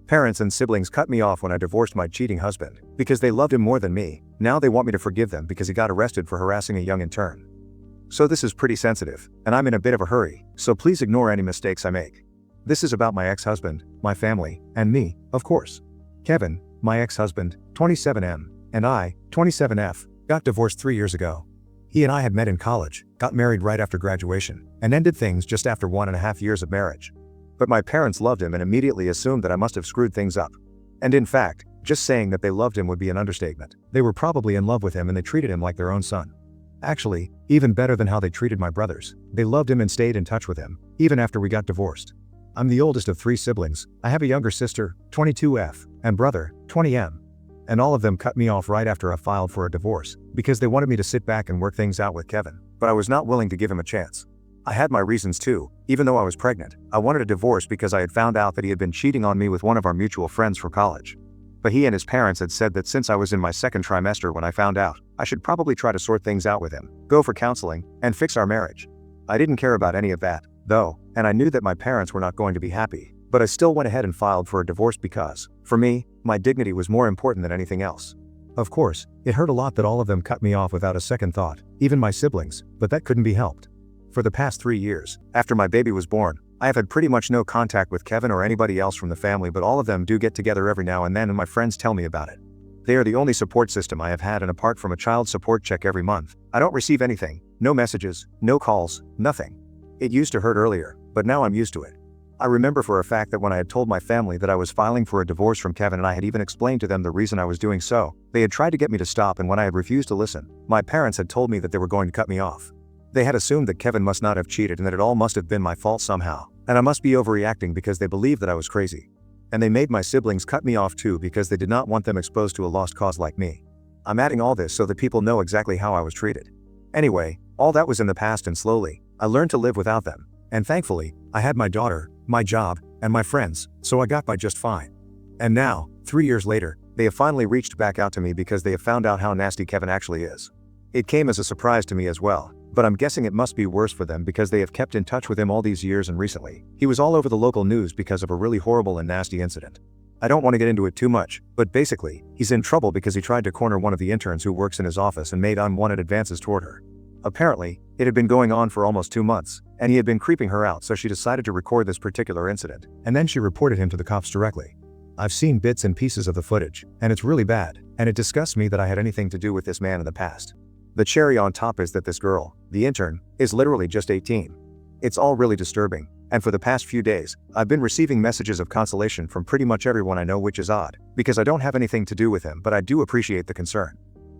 Parents and siblings cut me off when I divorced my cheating husband, because they loved him more than me. Now they want me to forgive them because he got arrested for harassing a young intern. So this is pretty sensitive, and I'm in a bit of a hurry, so please ignore any mistakes I make. This is about my ex-husband, my family, and me, of course. Kevin, my ex-husband, 27M, and I, 27F, got divorced 3 years ago. He and I had met in college, got married right after graduation, and ended things just after 1.5 years of marriage. But my parents loved him and immediately assumed that I must have screwed things up. And in fact, just saying that they loved him would be an understatement. They were probably in love with him and they treated him like their own son. Actually, even better than how they treated my brothers. They loved him and stayed in touch with him, even after we got divorced. I'm the oldest of 3 siblings. I have a younger sister, 22F, and brother, 20M. And all of them cut me off right after I filed for a divorce, because they wanted me to sit back and work things out with Kevin. But I was not willing to give him a chance. I had my reasons too. Even though I was pregnant, I wanted a divorce because I had found out that he had been cheating on me with one of our mutual friends from college. But he and his parents had said that since I was in my 2nd trimester when I found out, I should probably try to sort things out with him, go for counseling, and fix our marriage. I didn't care about any of that, though, and I knew that my parents were not going to be happy. But I still went ahead and filed for a divorce because, for me, my dignity was more important than anything else. Of course, it hurt a lot that all of them cut me off without a second thought, even my siblings, but that couldn't be helped. For the past 3 years, after my baby was born, I have had pretty much no contact with Kevin or anybody else from the family, but all of them do get together every now and then and my friends tell me about it. They are the only support system I have had, and apart from a child support check every month, I don't receive anything, no messages, no calls, nothing. It used to hurt earlier, but now I'm used to it. I remember for a fact that when I had told my family that I was filing for a divorce from Kevin and I had even explained to them the reason I was doing so, they had tried to get me to stop, and when I had refused to listen, my parents had told me that they were going to cut me off. They had assumed that Kevin must not have cheated and that it all must have been my fault somehow, and I must be overreacting because they believed that I was crazy. And they made my siblings cut me off too because they did not want them exposed to a lost cause like me. I'm adding all this so that people know exactly how I was treated. Anyway, all that was in the past, and slowly, I learned to live without them. And thankfully, I had my daughter, my job, and my friends, so I got by just fine. And now, 3 years later, they have finally reached back out to me because they have found out how nasty Kevin actually is. It came as a surprise to me as well, but I'm guessing it must be worse for them because they have kept in touch with him all these years, and recently, he was all over the local news because of a really horrible and nasty incident. I don't want to get into it too much, but basically, he's in trouble because he tried to corner one of the interns who works in his office and made unwanted advances toward her. Apparently, it had been going on for almost 2 months, and he had been creeping her out, so she decided to record this particular incident, and then she reported him to the cops directly. I've seen bits and pieces of the footage, and it's really bad, and it disgusts me that I had anything to do with this man in the past. The cherry on top is that this girl, the intern, is literally just 18. It's all really disturbing, and for the past few days, I've been receiving messages of consolation from pretty much everyone I know, which is odd, because I don't have anything to do with him, but I do appreciate the concern.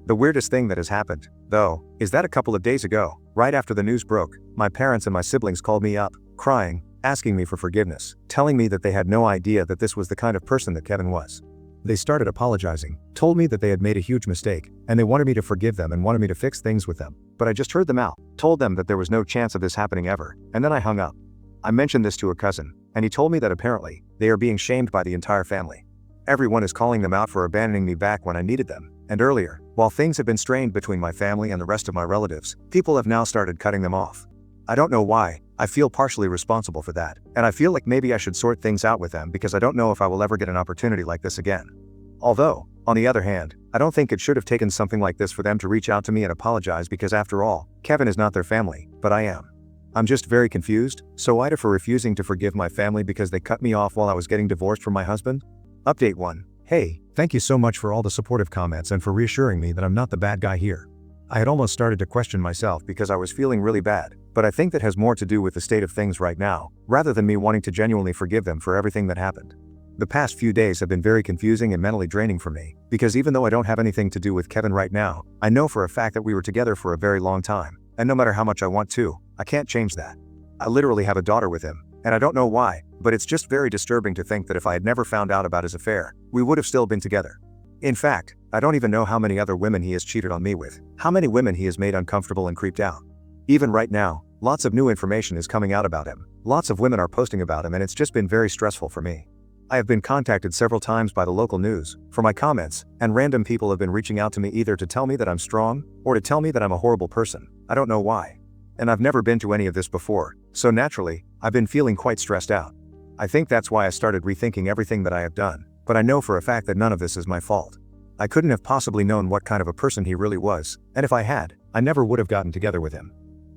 The weirdest thing that has happened, though, is that a couple of days ago, right after the news broke, my parents and my siblings called me up, crying, asking me for forgiveness, telling me that they had no idea that this was the kind of person that Kevin was. They started apologizing, told me that they had made a huge mistake, and they wanted me to forgive them and wanted me to fix things with them. But I just heard them out, told them that there was no chance of this happening ever, and then I hung up. I mentioned this to a cousin, and he told me that apparently, they are being shamed by the entire family. Everyone is calling them out for abandoning me back when I needed them, and earlier, while things have been strained between my family and the rest of my relatives, people have now started cutting them off. I don't know why. I feel partially responsible for that, and I feel like maybe I should sort things out with them because I don't know if I will ever get an opportunity like this again. Although, on the other hand, I don't think it should have taken something like this for them to reach out to me and apologize, because after all, Kevin is not their family, but I am. I'm just very confused, so either for refusing to forgive my family because they cut me off while I was getting divorced from my husband? Update 1. Hey, thank you so much for all the supportive comments and for reassuring me that I'm not the bad guy here. I had almost started to question myself because I was feeling really bad, but I think that has more to do with the state of things right now, rather than me wanting to genuinely forgive them for everything that happened. The past few days have been very confusing and mentally draining for me, because even though I don't have anything to do with Kevin right now, I know for a fact that we were together for a very long time, and no matter how much I want to, I can't change that. I literally have a daughter with him, and I don't know why, but it's just very disturbing to think that if I had never found out about his affair, we would have still been together. In fact, I don't even know how many other women he has cheated on me with, how many women he has made uncomfortable and creeped out. Even right now, lots of new information is coming out about him, lots of women are posting about him, and it's just been very stressful for me. I have been contacted several times by the local news for my comments, and random people have been reaching out to me either to tell me that I'm strong, or to tell me that I'm a horrible person. I don't know why. And I've never been to any of this before, so naturally, I've been feeling quite stressed out. I think that's why I started rethinking everything that I have done, but I know for a fact that none of this is my fault. I couldn't have possibly known what kind of a person he really was, and if I had, I never would have gotten together with him.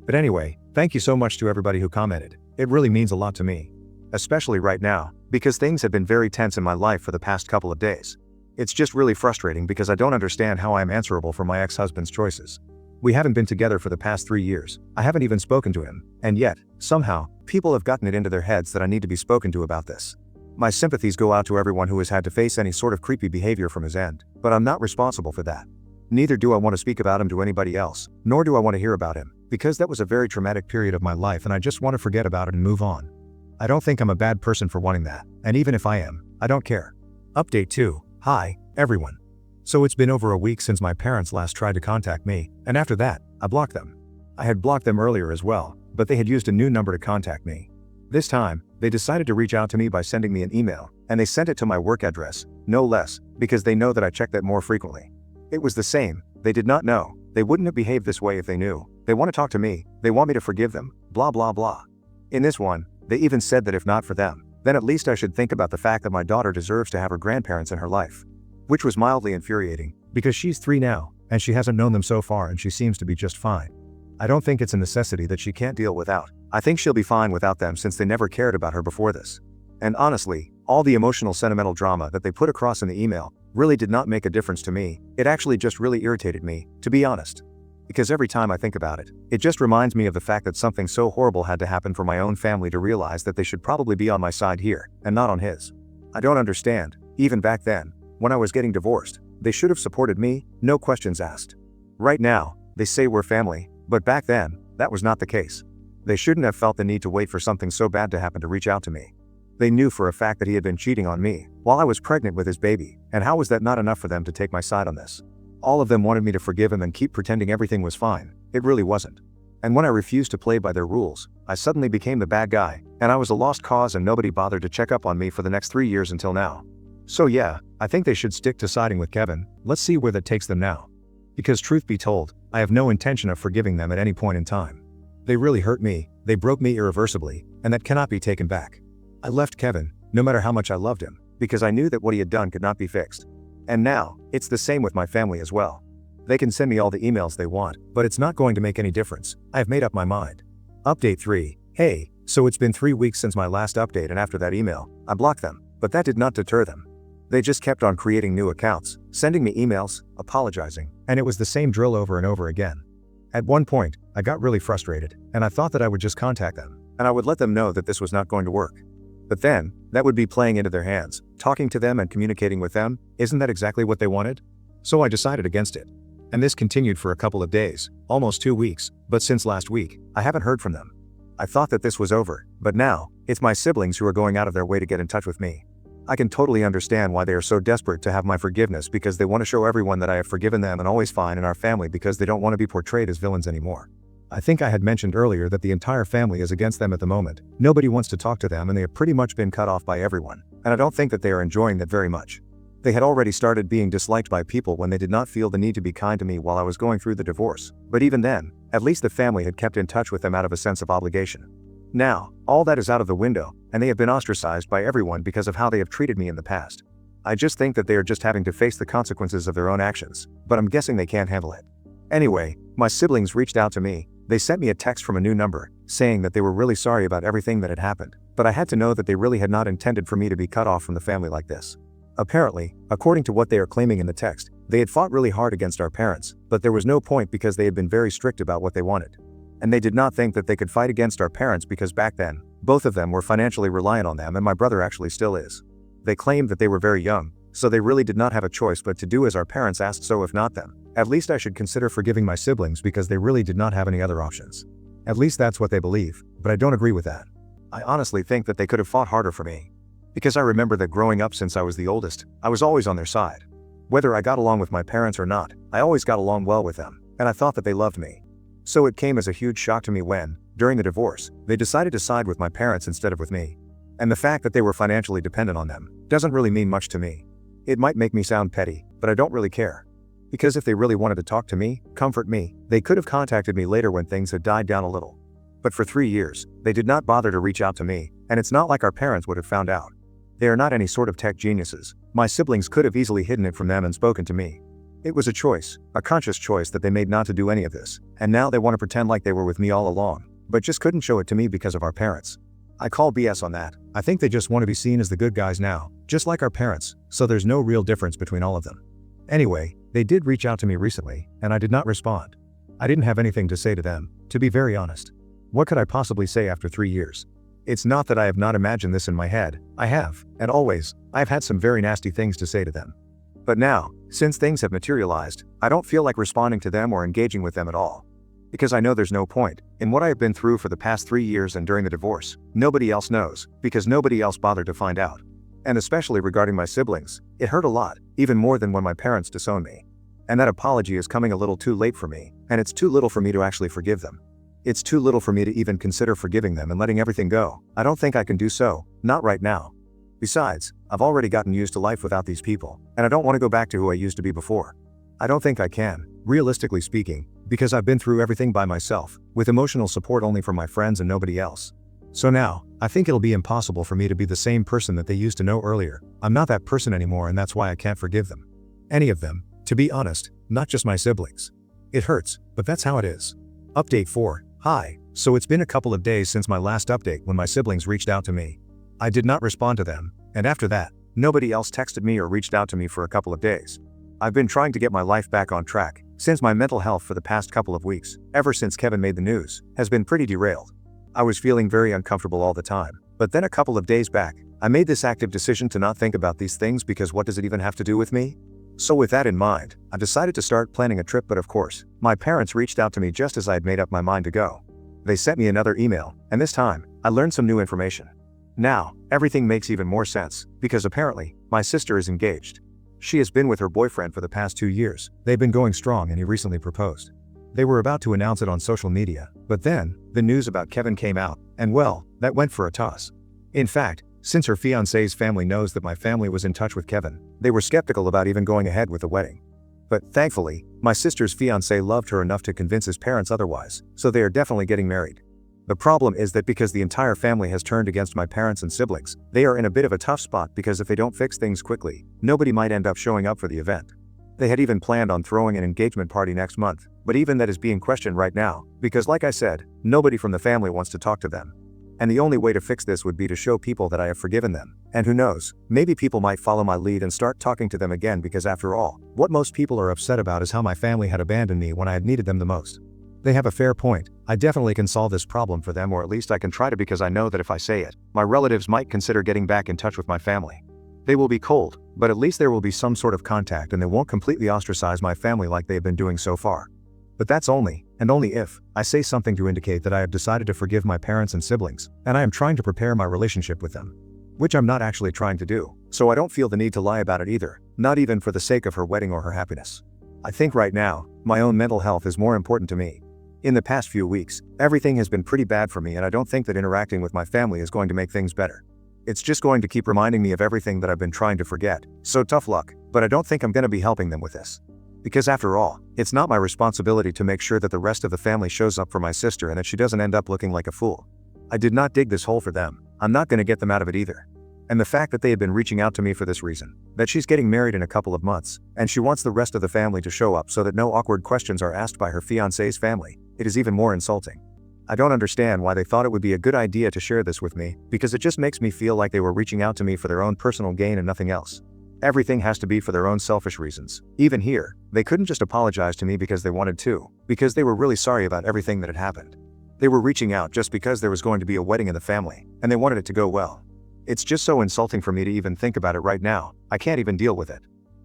But anyway, thank you so much to everybody who commented. It really means a lot to me. Especially right now, because things have been very tense in my life for the past couple of days. It's just really frustrating because I don't understand how I am answerable for my ex-husband's choices. We haven't been together for the past 3 years, I haven't even spoken to him, and yet, somehow, people have gotten it into their heads that I need to be spoken to about this. My sympathies go out to everyone who has had to face any sort of creepy behavior from his end, but I'm not responsible for that. Neither do I want to speak about him to anybody else, nor do I want to hear about him, because that was a very traumatic period of my life and I just want to forget about it and move on. I don't think I'm a bad person for wanting that, and even if I am, I don't care. Update 2. Hi, everyone. So it's been over a week since my parents last tried to contact me, and after that, I blocked them. I had blocked them earlier as well, but they had used a new number to contact me. This time, they decided to reach out to me by sending me an email, and they sent it to my work address, no less, because they know that I check that more frequently. It was the same, they did not know, they wouldn't have behaved this way if they knew. They want to talk to me, they want me to forgive them, blah blah blah. In this one, they even said that if not for them, then at least I should think about the fact that my daughter deserves to have her grandparents in her life. Which was mildly infuriating, because she's 3 now, and she hasn't known them so far and she seems to be just fine. I don't think it's a necessity that she can't deal without. I think she'll be fine without them since they never cared about her before this. And honestly, all the emotional sentimental drama that they put across in the email really did not make a difference to me. It actually just really irritated me, to be honest. Because every time I think about it, it just reminds me of the fact that something so horrible had to happen for my own family to realize that they should probably be on my side here, and not on his. I don't understand, even back then, when I was getting divorced, they should have supported me, no questions asked. Right now, they say we're family, but back then, that was not the case. They shouldn't have felt the need to wait for something so bad to happen to reach out to me. They knew for a fact that he had been cheating on me, while I was pregnant with his baby, and how was that not enough for them to take my side on this? All of them wanted me to forgive him and keep pretending everything was fine. It really wasn't. And when I refused to play by their rules, I suddenly became the bad guy, and I was a lost cause and nobody bothered to check up on me for the next 3 years until now. So yeah, I think they should stick to siding with Kevin. Let's see where that takes them now. Because truth be told, I have no intention of forgiving them at any point in time. They really hurt me, they broke me irreversibly, and that cannot be taken back. I left Kevin, no matter how much I loved him, because I knew that what he had done could not be fixed. And now, it's the same with my family as well. They can send me all the emails they want, but it's not going to make any difference. I have made up my mind. Update 3. Hey, so it's been 3 weeks since my last update and after that email, I blocked them, but that did not deter them. They just kept on creating new accounts, sending me emails, apologizing, and it was the same drill over and over again. At one point, I got really frustrated, and I thought that I would just contact them, and I would let them know that this was not going to work. But then, that would be playing into their hands, talking to them and communicating with them. Isn't that exactly what they wanted? So I decided against it. And this continued for a couple of days, almost 2 weeks, but since last week, I haven't heard from them. I thought that this was over, but now, it's my siblings who are going out of their way to get in touch with me. I can totally understand why they are so desperate to have my forgiveness because they want to show everyone that I have forgiven them and always fine in our family because they don't want to be portrayed as villains anymore. I think I had mentioned earlier that the entire family is against them at the moment. Nobody wants to talk to them and they have pretty much been cut off by everyone, and I don't think that they are enjoying that very much. They had already started being disliked by people when they did not feel the need to be kind to me while I was going through the divorce, but even then, at least the family had kept in touch with them out of a sense of obligation. Now, all that is out of the window, and they have been ostracized by everyone because of how they have treated me in the past. I just think that they are just having to face the consequences of their own actions, but I'm guessing they can't handle it. Anyway, my siblings reached out to me. They sent me a text from a new number, saying that they were really sorry about everything that had happened, but I had to know that they really had not intended for me to be cut off from the family like this. Apparently, according to what they are claiming in the text, they had fought really hard against our parents, but there was no point because they had been very strict about what they wanted. And they did not think that they could fight against our parents because back then, both of them were financially reliant on them and my brother actually still is. They claimed that they were very young, so they really did not have a choice but to do as our parents asked, so if not them, at least I should consider forgiving my siblings because they really did not have any other options. At least that's what they believe, but I don't agree with that. I honestly think that they could have fought harder for me. Because I remember that growing up since I was the oldest, I was always on their side. Whether I got along with my parents or not, I always got along well with them, and I thought that they loved me. So it came as a huge shock to me when, during the divorce, they decided to side with my parents instead of with me. And the fact that they were financially dependent on them doesn't really mean much to me. It might make me sound petty, but I don't really care. Because if they really wanted to talk to me, comfort me, they could have contacted me later when things had died down a little. But for 3 years, they did not bother to reach out to me, and it's not like our parents would have found out. They are not any sort of tech geniuses. My siblings could have easily hidden it from them and spoken to me. It was a choice, a conscious choice that they made not to do any of this, and now they want to pretend like they were with me all along, but just couldn't show it to me because of our parents. I call BS on that. I think they just want to be seen as the good guys now, just like our parents, so there's no real difference between all of them. Anyway, they did reach out to me recently, and I did not respond. I didn't have anything to say to them, to be very honest. What could I possibly say after 3 years? It's not that I have not imagined this in my head, I have, and always, I've had some very nasty things to say to them. But now, since things have materialized, I don't feel like responding to them or engaging with them at all. Because I know there's no point. In what I have been through for the past 3 years and during the divorce, nobody else knows, because nobody else bothered to find out. And especially regarding my siblings, it hurt a lot, even more than when my parents disowned me. And that apology is coming a little too late for me, and it's too little for me to actually forgive them. It's too little for me to even consider forgiving them and letting everything go. I don't think I can do so, not right now. Besides, I've already gotten used to life without these people, and I don't want to go back to who I used to be before. I don't think I can, realistically speaking, because I've been through everything by myself, with emotional support only from my friends and nobody else. So now, I think it'll be impossible for me to be the same person that they used to know earlier. I'm not that person anymore, and that's why I can't forgive them. Any of them, to be honest, not just my siblings. It hurts, but that's how it is. Update 4. Hi. So it's been a couple of days since my last update when my siblings reached out to me. I did not respond to them, and after that, nobody else texted me or reached out to me for a couple of days. I've been trying to get my life back on track, since my mental health for the past couple of weeks, ever since Kevin made the news, has been pretty derailed. I was feeling very uncomfortable all the time, but then a couple of days back, I made this active decision to not think about these things because what does it even have to do with me? So with that in mind, I decided to start planning a trip, but of course, my parents reached out to me just as I had made up my mind to go. They sent me another email, and this time, I learned some new information. Now, everything makes even more sense, because apparently, my sister is engaged. She has been with her boyfriend for the past 2 years. They've been going strong and he recently proposed. They were about to announce it on social media, but then, the news about Kevin came out, and well, that went for a toss. In fact, since her fiancé's family knows that my family was in touch with Kevin, they were skeptical about even going ahead with the wedding. But thankfully, my sister's fiancé loved her enough to convince his parents otherwise, so they are definitely getting married. The problem is that because the entire family has turned against my parents and siblings, they are in a bit of a tough spot because if they don't fix things quickly, nobody might end up showing up for the event. They had even planned on throwing an engagement party next month, but even that is being questioned right now, because like I said, nobody from the family wants to talk to them. And the only way to fix this would be to show people that I have forgiven them, and who knows, maybe people might follow my lead and start talking to them again, because after all, what most people are upset about is how my family had abandoned me when I had needed them the most. They have a fair point. I definitely can solve this problem for them, or at least I can try to, because I know that if I say it, my relatives might consider getting back in touch with my family. They will be cold, but at least there will be some sort of contact and they won't completely ostracize my family like they have been doing so far. But that's only, and only if, I say something to indicate that I have decided to forgive my parents and siblings, and I am trying to prepare my relationship with them. Which I'm not actually trying to do, so I don't feel the need to lie about it either, not even for the sake of her wedding or her happiness. I think right now, my own mental health is more important to me. In the past few weeks, everything has been pretty bad for me, and I don't think that interacting with my family is going to make things better. It's just going to keep reminding me of everything that I've been trying to forget, so tough luck, but I don't think I'm going to be helping them with this. Because after all, it's not my responsibility to make sure that the rest of the family shows up for my sister and that she doesn't end up looking like a fool. I did not dig this hole for them. I'm not going to get them out of it either. And the fact that they had been reaching out to me for this reason, that she's getting married in a couple of months, and she wants the rest of the family to show up so that no awkward questions are asked by her fiancé's family, it is even more insulting. I don't understand why they thought it would be a good idea to share this with me, because it just makes me feel like they were reaching out to me for their own personal gain and nothing else. Everything has to be for their own selfish reasons. Even here, they couldn't just apologize to me because they wanted to, because they were really sorry about everything that had happened. They were reaching out just because there was going to be a wedding in the family, and they wanted it to go well. It's just so insulting for me to even think about it right now. I can't even deal with it.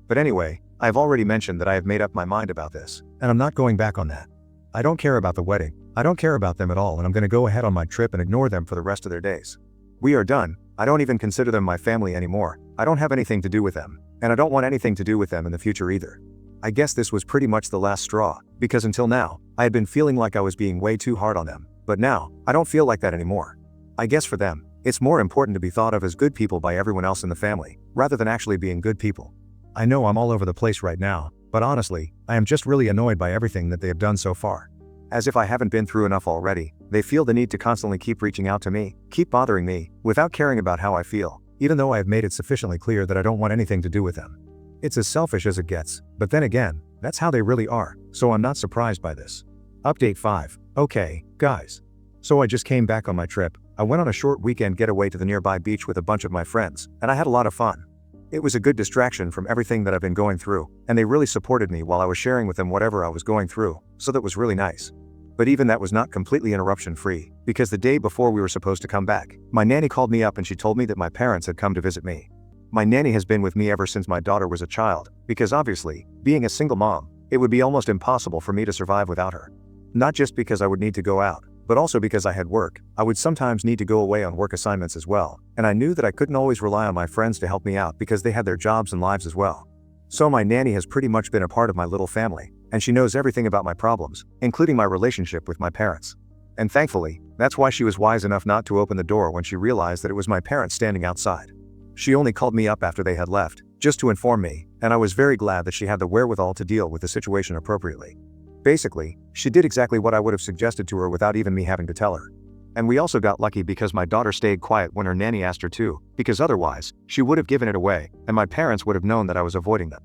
But anyway, I've already mentioned that I have made up my mind about this, and I'm not going back on that. I don't care about the wedding. I don't care about them at all, and I'm going to go ahead on my trip and ignore them for the rest of their days. We are done. I don't even consider them my family anymore. I don't have anything to do with them, and I don't want anything to do with them in the future either. I guess this was pretty much the last straw, because until now, I had been feeling like I was being way too hard on them, but now, I don't feel like that anymore. I guess for them, it's more important to be thought of as good people by everyone else in the family, rather than actually being good people. I know I'm all over the place right now, but honestly, I am just really annoyed by everything that they have done so far. As if I haven't been through enough already, They feel the need to constantly keep reaching out to me, keep bothering me, without caring about how I feel, even though I have made it sufficiently clear that I don't want anything to do with them. It's as selfish as it gets, but then again, that's how they really are, so I'm not surprised by this. Update 5. Okay, guys. So I just came back on my trip. I went on a short weekend getaway to the nearby beach with a bunch of my friends, and I had a lot of fun. It was a good distraction from everything that I've been going through, and they really supported me while I was sharing with them whatever I was going through, so that was really nice. But even that was not completely interruption-free, because the day before we were supposed to come back, my nanny called me up and she told me that my parents had come to visit me. My nanny has been with me ever since my daughter was a child, because obviously, being a single mom, it would be almost impossible for me to survive without her. Not just because I would need to go out, but also because I had work. I would sometimes need to go away on work assignments as well, and I knew that I couldn't always rely on my friends to help me out because they had their jobs and lives as well. So my nanny has pretty much been a part of my little family, and she knows everything about my problems, including my relationship with my parents. And thankfully, that's why she was wise enough not to open the door when she realized that it was my parents standing outside. She only called me up after they had left, just to inform me, and I was very glad that she had the wherewithal to deal with the situation appropriately. Basically, she did exactly what I would have suggested to her without even me having to tell her. And we also got lucky because my daughter stayed quiet when her nanny asked her to, because otherwise, she would have given it away, and my parents would have known that I was avoiding them.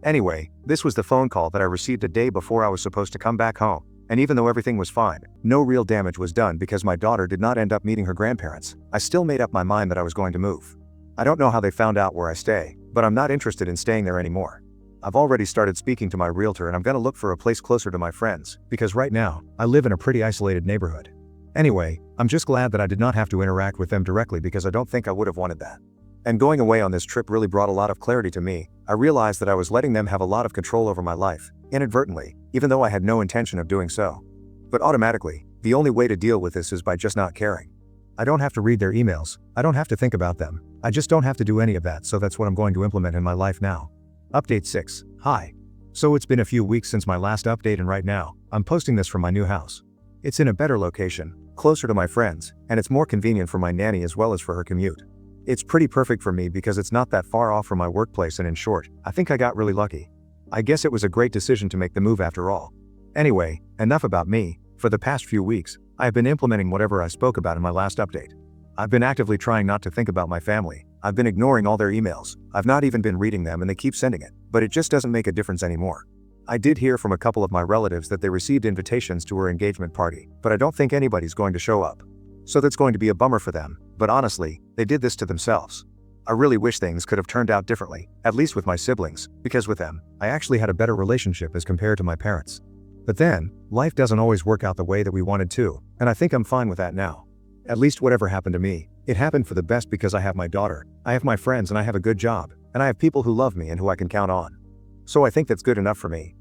Anyway, this was the phone call that I received a day before I was supposed to come back home, and even though everything was fine, no real damage was done because my daughter did not end up meeting her grandparents, I still made up my mind that I was going to move. I don't know how they found out where I stay, but I'm not interested in staying there anymore. I've already started speaking to my realtor and I'm gonna look for a place closer to my friends, because right now, I live in a pretty isolated neighborhood. Anyway, I'm just glad that I did not have to interact with them directly because I don't think I would have wanted that. And going away on this trip really brought a lot of clarity to me. I realized that I was letting them have a lot of control over my life, inadvertently, even though I had no intention of doing so. But automatically, the only way to deal with this is by just not caring. I don't have to read their emails, I don't have to think about them, I just don't have to do any of that, so that's what I'm going to implement in my life now. Update 6. Hi. So it's been a few weeks since my last update and right now, I'm posting this from my new house. It's in a better location, closer to my friends, and it's more convenient for my nanny as well as for her commute. It's pretty perfect for me because it's not that far off from my workplace, and in short, I think I got really lucky. I guess it was a great decision to make the move after all. Anyway, enough about me. For the past few weeks, I have been implementing whatever I spoke about in my last update. I've been actively trying not to think about my family. I've been ignoring all their emails. I've not even been reading them and they keep sending it, but it just doesn't make a difference anymore. I did hear from a couple of my relatives that they received invitations to her engagement party, but I don't think anybody's going to show up. So that's going to be a bummer for them, but honestly, they did this to themselves. I really wish things could have turned out differently, at least with my siblings, because with them, I actually had a better relationship as compared to my parents. But then, life doesn't always work out the way that we wanted to, and I think I'm fine with that now. At least whatever happened to me, it happened for the best because I have my daughter, I have my friends, and I have a good job, and I have people who love me and who I can count on. So I think that's good enough for me.